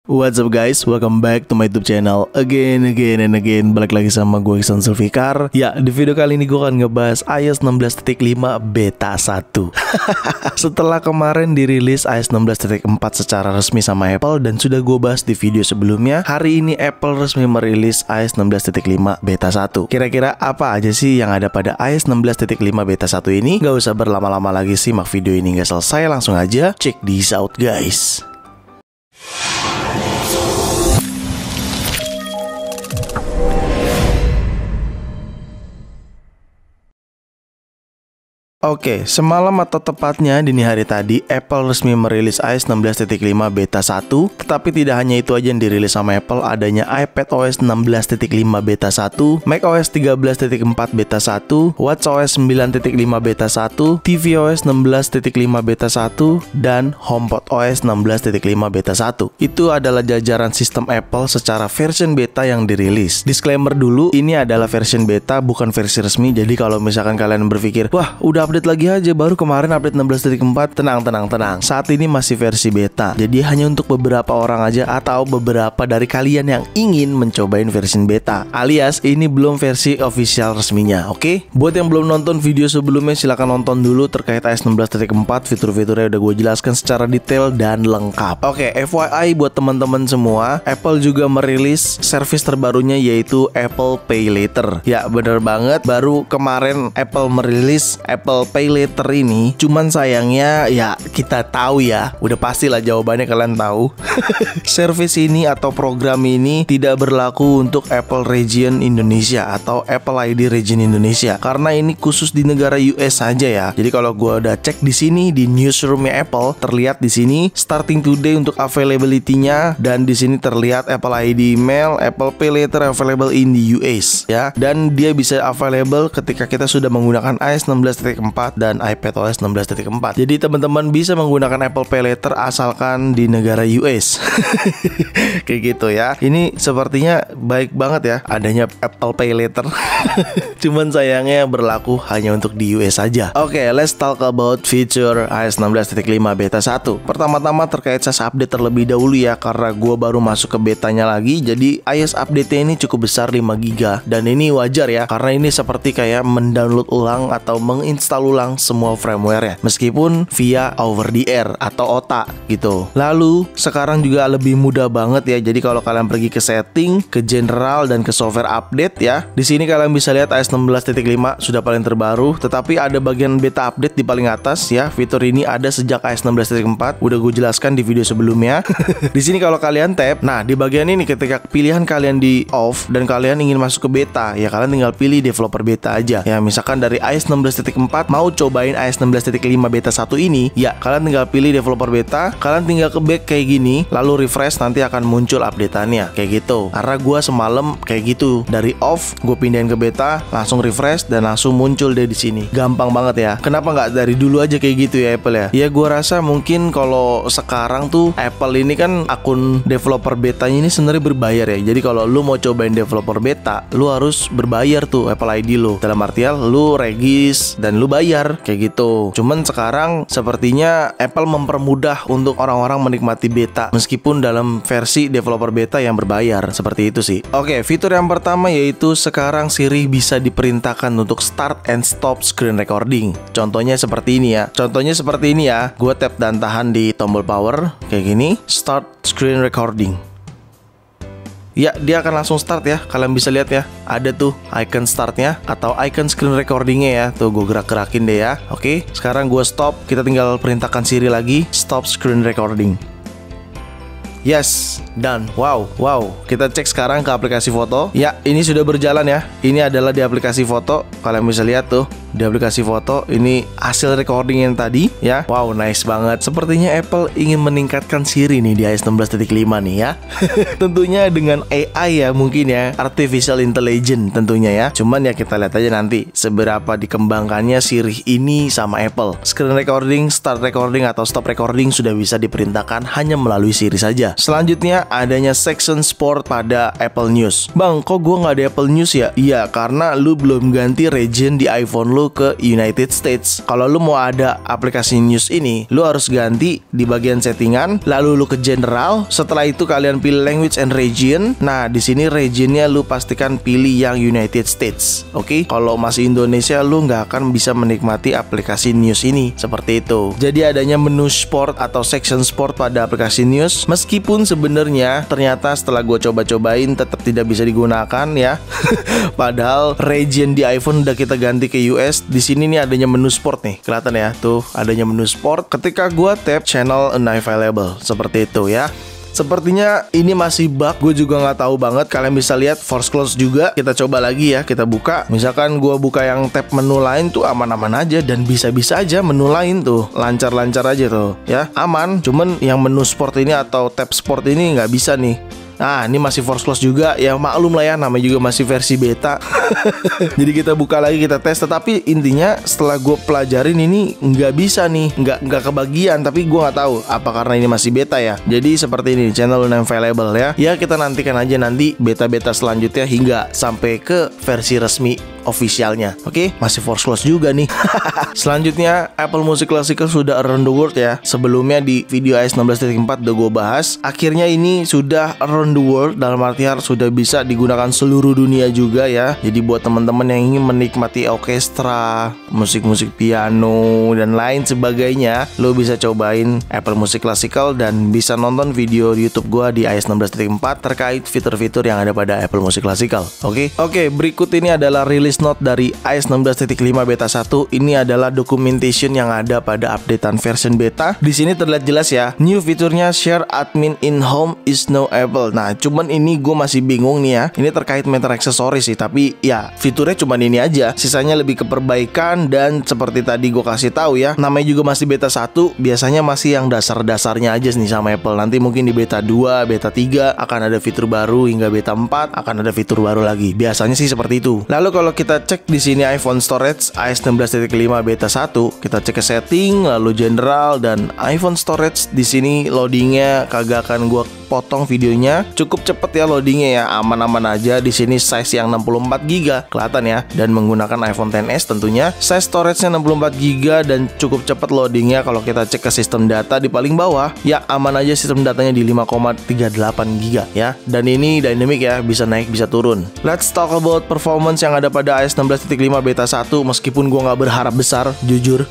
What's up guys, welcome back to my YouTube channel again. Balik lagi sama gue Iksan Zulfikar. Ya, di video kali ini gue akan ngebahas iOS 16.5 beta 1. Setelah kemarin dirilis iOS 16.4 secara resmi sama Apple dan sudah gue bahas di video sebelumnya, hari ini Apple resmi merilis iOS 16.5 beta 1. Kira-kira apa aja sih yang ada pada iOS 16.5 beta 1 ini? Gak usah berlama-lama lagi, simak video ini gak selesai, langsung aja check this out guys. Oke, semalam atau tepatnya dini hari tadi, Apple resmi merilis iOS 16.5 beta 1. Tetapi tidak hanya itu aja yang dirilis sama Apple, adanya iPadOS 16.5 beta 1, macOS 13.4 beta 1, watchOS 9.5 beta 1, tvOS 16.5 beta 1, dan HomePodOS 16.5 beta 1. Itu adalah jajaran sistem Apple secara version beta yang dirilis. Disclaimer dulu, ini adalah version beta, bukan versi resmi. Jadi kalau misalkan kalian berpikir, wah udah update lagi aja, baru kemarin update 16.4, tenang. Saat ini masih versi beta. Jadi hanya untuk beberapa orang aja atau beberapa dari kalian yang ingin mencobain versi beta. Alias ini belum versi official resminya, oke? Buat yang belum nonton video sebelumnya, silahkan nonton dulu terkait iOS 16.4. Fitur-fiturnya udah gue jelaskan secara detail dan lengkap. Oke, FYI buat teman-teman semua, Apple juga merilis service terbarunya yaitu Apple Pay Later. Ya, bener banget, baru kemarin Apple merilis Apple Pay Later ini. Cuman sayangnya ya kita tahu ya, udah pastilah jawabannya kalian tahu. Service ini atau program ini tidak berlaku untuk Apple Region Indonesia atau Apple ID Region Indonesia, karena ini khusus di negara US saja ya. Jadi kalau gua udah cek di sini di newsroomnya Apple, terlihat di sini starting today untuk availability-nya, dan di sini terlihat Apple ID email, Apple Pay Later available in the US ya, dan dia bisa available ketika kita sudah menggunakan iOS 16.4 dan iPadOS 16.4. Jadi teman-teman bisa menggunakan Apple Pay Later asalkan di negara US. Kayak gitu ya. Ini sepertinya baik banget ya adanya Apple Pay Later. Cuman sayangnya berlaku hanya untuk di US saja. Oke, let's talk about feature iOS 16.5 beta 1. Pertama-tama terkait size update terlebih dahulu ya, karena gue baru masuk ke betanya lagi. Jadi iOS update-nya ini cukup besar, 5 GB. Dan ini wajar ya, karena ini seperti kayak mendownload ulang atau menginstal ulang semua firmware ya, meskipun via over the air atau OTA gitu. Lalu sekarang juga lebih mudah banget ya. Jadi kalau kalian pergi ke setting, ke general, dan ke software update ya, di sini kalian bisa lihat iOS 16.5 sudah paling terbaru, tetapi ada bagian beta update di paling atas ya. Fitur ini ada sejak iOS 16.4, udah gue jelaskan di video sebelumnya. Di sini kalau kalian tap, nah di bagian ini ketika pilihan kalian di off dan kalian ingin masuk ke beta ya, kalian tinggal pilih developer beta aja ya. Misalkan dari iOS 16.4 mau cobain iOS 16.5 beta 1 ini ya, kalian tinggal pilih developer beta, kalian tinggal ke back kayak gini, lalu refresh, nanti akan muncul updateannya kayak gitu. Karena gue semalam kayak gitu, dari off gue pindahin ke beta, langsung refresh dan langsung muncul deh di sini. Gampang banget ya. Kenapa nggak dari dulu aja kayak gitu ya Apple ya? Ya gue rasa mungkin kalau sekarang tuh Apple ini kan akun developer betanya ini sebenarnya berbayar ya. Jadi kalau lu mau cobain developer beta, lu harus berbayar tuh Apple ID lu. Dalam artian lu regis dan lu bayar kayak gitu. Cuman sekarang sepertinya Apple mempermudah untuk orang-orang menikmati beta meskipun dalam versi developer beta yang berbayar. Seperti itu sih. Oke, fitur yang pertama yaitu sekarang Siri bisa diperintahkan untuk start and stop screen recording. Contohnya seperti ini ya. Gue tap dan tahan di tombol power kayak gini, start screen recording. Ya, dia akan langsung start ya. Kalian bisa lihat ya, ada tuh icon startnya atau icon screen recordingnya ya. Tuh gue gerak-gerakin deh ya. Oke, sekarang gue stop. Kita tinggal perintahkan Siri lagi, stop screen recording. Yes, done. Wow. Kita cek sekarang ke aplikasi foto. Ya, ini sudah berjalan ya. Ini adalah di aplikasi foto. Kalian bisa lihat tuh di aplikasi foto ini hasil recording yang tadi ya. Wow, nice banget. Sepertinya Apple ingin meningkatkan Siri nih di iOS 16.5 nih ya. Tentunya dengan AI ya, mungkin ya, artificial intelligence tentunya ya. Cuman ya kita lihat aja nanti seberapa dikembangkannya Siri ini sama Apple. Screen recording, start recording atau stop recording sudah bisa diperintahkan hanya melalui Siri saja. aja. Selanjutnya adanya section sport pada Apple News. Bang, kok gua nggak ada Apple News ya? Iya, karena lu belum ganti region di iPhone lu ke United States. Kalau lu mau ada aplikasi news ini, lu harus ganti di bagian settingan, lalu lu ke general. Setelah itu kalian pilih language and region. Nah, di sini regionnya lu pastikan pilih yang United States. Oke? Kalau masih Indonesia, lu nggak akan bisa menikmati aplikasi news ini seperti itu. Jadi adanya menu sport atau section sport pada aplikasi news, meskipun sebenarnya ternyata setelah gue coba-cobain tetap tidak bisa digunakan ya. Padahal region di iPhone udah kita ganti ke US. Di sini nih adanya menu sport nih, kelihatan ya, tuh adanya menu sport. Ketika gua tap channel unavailable seperti itu ya. Sepertinya ini masih bug, gue juga nggak tahu banget. Kalian bisa lihat force close juga. Kita coba lagi ya, kita buka. Misalkan gue buka yang tab menu lain tuh aman-aman aja, dan bisa-bisa aja menu lain tuh lancar-lancar aja tuh ya, aman. Cuman yang menu sport ini atau tab sport ini nggak bisa nih. Nah, ini masih force close juga. Ya maklum lah ya, namanya juga masih versi beta. Jadi kita buka lagi, kita tes. Tetapi intinya setelah gue pelajarin ini nggak bisa nih, nggak kebagian. Tapi gue nggak tahu apa karena ini masih beta ya. Jadi seperti ini, channel unavailable ya. Ya kita nantikan aja nanti beta-beta selanjutnya hingga sampai ke versi resmi officialnya. Oke, masih force close juga nih. Selanjutnya Apple Music Classical sudah around the world ya. Sebelumnya di video iOS 16.4 udah gue bahas. Akhirnya ini sudah around the world, dalam artian sudah bisa digunakan seluruh dunia juga ya. Jadi buat teman-teman yang ingin menikmati orkestra, musik-musik piano dan lain sebagainya, lo bisa cobain Apple Music Classical dan bisa nonton video di YouTube gua di iOS 16.4 terkait fitur-fitur yang ada pada Apple Music Classical. Oke, berikut ini adalah release note dari iOS 16.5 beta 1. Ini adalah documentation yang ada pada updatean version beta. Di sini terlihat jelas ya, new fiturnya share admin in home is now able. Nah, cuman ini gue masih bingung nih ya. Ini terkait matter aksesoris sih, tapi ya fiturnya cuman ini aja. Sisanya lebih ke perbaikan, dan seperti tadi gue kasih tahu ya, namanya juga masih beta 1, biasanya masih yang dasar-dasarnya aja nih sama Apple. Nanti mungkin di beta 2, beta 3 akan ada fitur baru, hingga beta 4 akan ada fitur baru lagi. Biasanya sih seperti itu. Lalu kalau kita cek di sini iPhone storage iOS 16.5 beta 1, kita cek ke setting, lalu general dan iPhone storage. Di sini loadingnya kagak akan gue potong videonya, cukup cepet ya loadingnya ya, aman-aman aja. Di sini size yang 64 GB kelihatan ya, dan menggunakan iPhone XS tentunya. Size storage-nya 64 GB dan cukup cepet loadingnya. Kalau kita cek ke sistem data di paling bawah, ya aman aja, sistem datanya di 5,38 GB ya. Dan ini dynamic ya, bisa naik bisa turun. Let's talk about performance yang ada pada iOS 16.5 beta 1. Meskipun gua nggak berharap besar, jujur.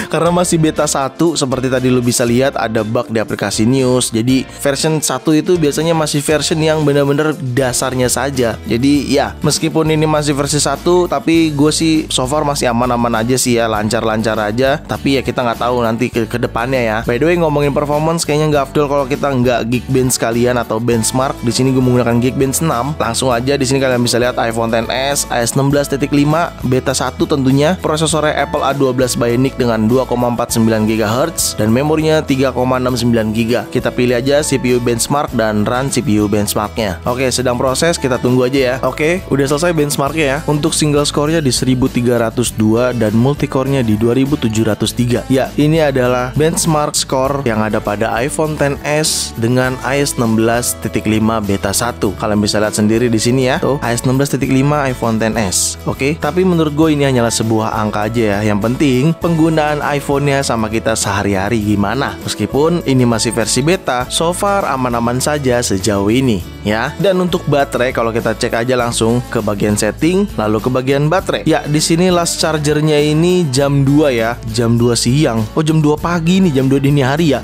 Karena masih beta 1, seperti tadi lu bisa lihat ada bug di aplikasi news. Jadi version 1 itu biasanya masih version yang benar-benar dasarnya saja. Jadi ya, meskipun ini masih versi 1, tapi gue sih so far masih aman-aman aja sih ya, lancar-lancar aja. Tapi ya kita nggak tahu nanti ke depannya ya. By the way, ngomongin performance, kayaknya nggak afdol kalau kita nggak Geekbench sekalian atau benchmark. Di sini gue menggunakan Geekbench 6. Langsung aja di sini kalian bisa lihat iPhone XS iOS 16.5 beta 1 tentunya. Prosesornya Apple A12 Bionic dengan 2,49 GHz dan memorinya 3,69 GB. Kita pilih aja CPU benchmark dan run CPU benchmarknya. Oke, sedang proses, kita tunggu aja ya. Oke, udah selesai benchmarknya ya. Untuk single score-nya di 1302 dan multicore-nya di 2703. Ya, ini adalah benchmark score yang ada pada iPhone XS dengan iOS 16.5 beta 1. Kalian bisa lihat sendiri di sini ya. Tuh, iOS 16.5 iPhone XS. Oke, tapi menurut gue ini hanyalah sebuah angka aja ya. Yang penting penggunaan iPhone-nya sama kita sehari-hari gimana. Meskipun ini masih versi beta, so far aman-aman saja sejauh ini ya. Dan untuk baterai, kalau kita cek aja langsung ke bagian setting, lalu ke bagian baterai. Ya, di sini last chargernya ini jam 2 ya, jam 2 siang. Oh, jam 2 pagi nih, jam 2 dini hari ya.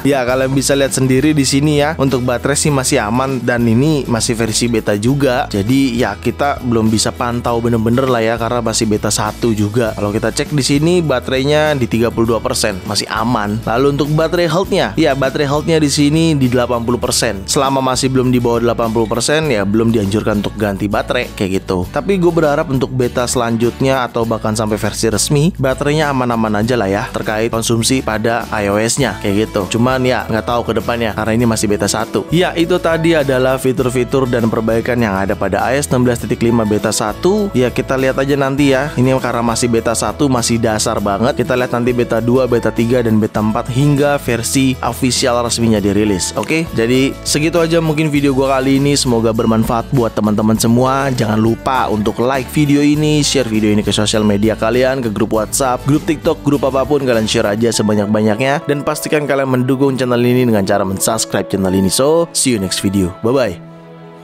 Ya, kalian bisa lihat sendiri di sini ya. Untuk baterai sih masih aman, dan ini masih versi beta juga. Jadi ya kita belum bisa pantau bener-bener lah ya, karena masih beta 1 juga. Kalau kita cek di sini baterainya di 32%, masih aman. Lalu untuk baterai health-nya, ya baterai health-nya di sini di 80%. Selama masih belum di bawah 80% ya belum dianjurkan untuk ganti baterai kayak gitu. Tapi gue berharap untuk beta selanjutnya atau bahkan sampai versi resmi, baterainya aman-aman aja lah ya terkait konsumsi pada iOS-nya kayak gitu. Cuman ya nggak tahu ke depannya karena ini masih beta 1. Ya, itu tadi adalah fitur-fitur dan perbaikan yang ada pada iOS 16.5 beta 1. Ya, kita lihat aja nanti ya. Ini karena masih beta 1, masih dasar banget. Kita lihat nanti beta 2, beta 3 dan beta 4 hingga versi official resminya dirilis. rilis. Oke, jadi segitu aja mungkin video gue kali ini. Semoga bermanfaat buat teman-teman semua. Jangan lupa untuk like video ini, share video ini ke sosial media kalian, ke grup WhatsApp, grup TikTok, grup apapun. Kalian share aja sebanyak-banyaknya. Dan pastikan kalian mendukung channel ini dengan cara mensubscribe channel ini. So, see you next video. Bye-bye.